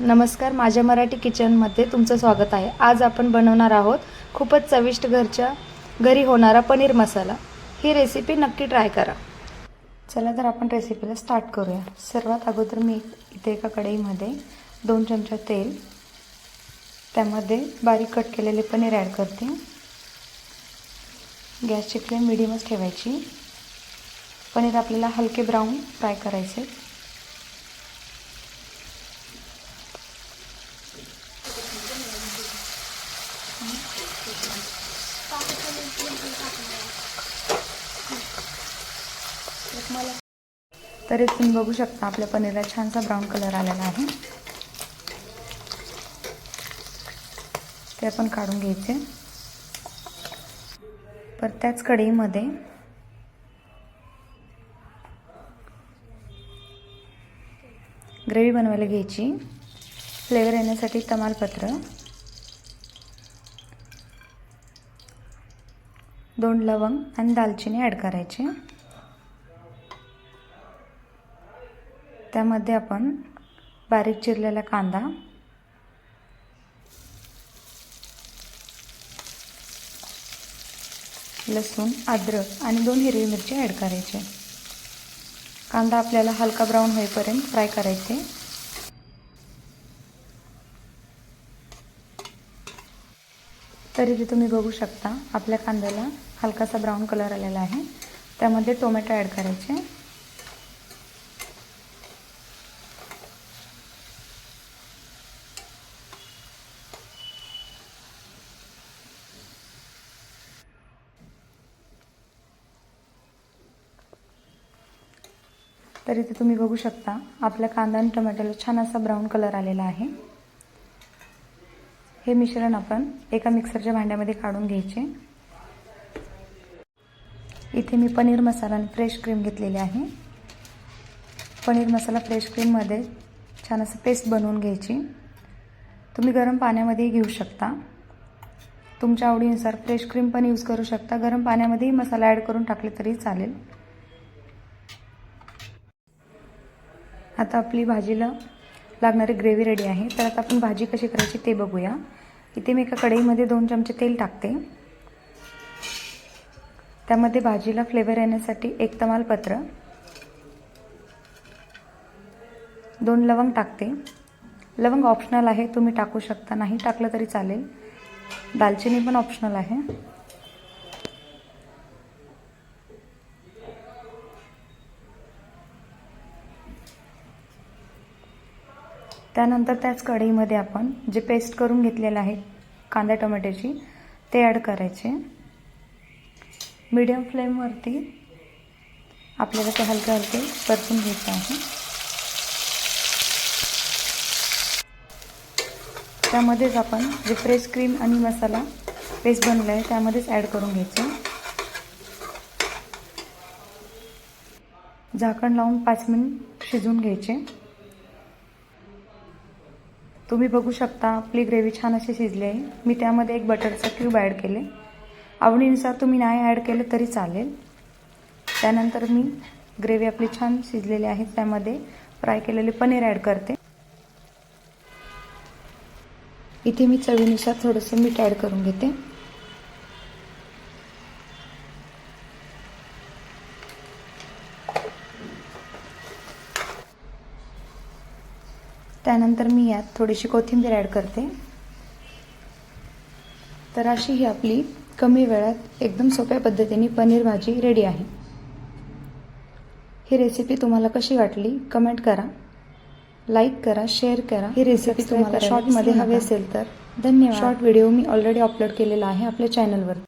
नमस्कार, माझ्या मराठी किचनमध्ये तुमचं स्वागत आहे। आज आपण बनवणार आहोत खूपच चविष्ट घरी होणारा पनीर मसाला। ही रेसिपी नक्की ट्राय करा। चला तर आपण रेसिपीला स्टार्ट करूया। सर्वात अगोदर मी इथे एका कढईमध्ये 2 चमचे तेल, त्यामध्ये बारीक कट केलेले पनीर ॲड करते। गॅसची फ्लेम मीडियमच ठेवायची। पनीर आपल्याला हलके ब्राऊन फ्राय करायचे। तरी तुम्ही बघू शकता आपल्या पनीरला छानसा ब्राऊन कलर आलेला आहे। ते आपण काढून घ्यायचे। पर त्याच कढईमध्ये ग्रेव्ही बनवायला घ्यायची। फ्लेवर येण्यासाठी तमालपत्र, 2 लवंग आणि दालचिनी ॲड करायचे। त्यामध्ये आपण बारीक चिरलेला कांदा, लसूण, अद्रक आणि 2 हिरवी मिरची ॲड करायचे। कांदा आपल्याला हलका ब्राऊन होईपर्यंत फ्राय करायचे। तरी इथे तुम्ही बघू शकता आपल्या कांद्याला हलकासा ब्राऊन कलर आलेला आहे। त्यामध्ये टोमॅटो ॲड करायचे। तर इथे तुम्ही बघू शकता आपल्या कांदा आणि टोमॅटोला छान असा ब्राऊन कलर आलेला आहे। हे मिश्रण आपण एका मिक्सरच्या भांड्यामध्ये काढून घ्यायचे। इथे मी पनीर मसाला आणि फ्रेश क्रीम घेतलेली आहे। पनीर मसाला फ्रेश क्रीममध्ये छान असं पेस्ट बनवून घ्यायची। तुम्ही गरम पाण्यामध्ये घेऊ शकता। तुमच्या आवडीनुसार फ्रेश क्रीम पण यूज करू शकता। गरम पाण्यामध्येही मसाला ॲड करून टाकले तरी चालेल। आता आपली भाजीला लागणारी ग्रेव्ही रेडी आहे। तर आता आपण भाजी कशी करायची ते बघूया। इथे मी एका कढईमध्ये 2 चमचे तेल टाकते। त्यामध्ये भाजीला फ्लेवर येण्यासाठी 1 तमालपत्र, 2 लवंग टाकते। लवंग ऑप्शनल आहे, तुम्ही टाकू शकता, नाही टाकलं तरी चालेल। दालचिनी पण ऑप्शनल आहे। त्यानंतर त्याच कढईमध्ये आपण जे पेस्ट करून घेतलेलं आहे कांदा टोमॅटोची ते ॲड करायचे। मीडियम फ्लेमवरती आपल्याला ते हलके परतून घ्यायचे आहे। त्यामध्येच आपण जे फ्रेश क्रीम आणि मसाला पेस्ट बनवला आहे त्यामध्येच ॲड करून घ्यायचं। झाकण लावून 5 मिनिट शिजवून घ्यायचे। तुम्ही बघू शकता आपली ग्रेव्ही छान अशी शिजली आहे। मी त्यामध्ये 1 बटरचा क्यूब ॲड केले। आवडीनुसार तुम्ही नाही ॲड केलं तरी चालेल। त्यानंतर मी ग्रेव्ही आपली छान शिजलेली आहे त्यामध्ये फ्राय केलेले पनीर ॲड करते। इथे मी चवीनुसार थोडंसं मीठ ॲड करून घेते। त्यानंतर मी यात थोडीशी कोथिंबीर ॲड करते। तर अशी ही आपली कमी वेळात एकदम सोप्या पद्धतीने पनीर भाजी रेडी आहे। ही रेसिपी तुम्हाला कशी वाटली कमेंट करा, लाईक करा, शेअर करा। ही रेसिपी तुम्हाला शॉर्टमध्ये हवी असेल तर धन्यवाद। शॉर्ट व्हिडिओ मी ऑलरेडी अपलोड केलेला आहे आपल्या चॅनलवर।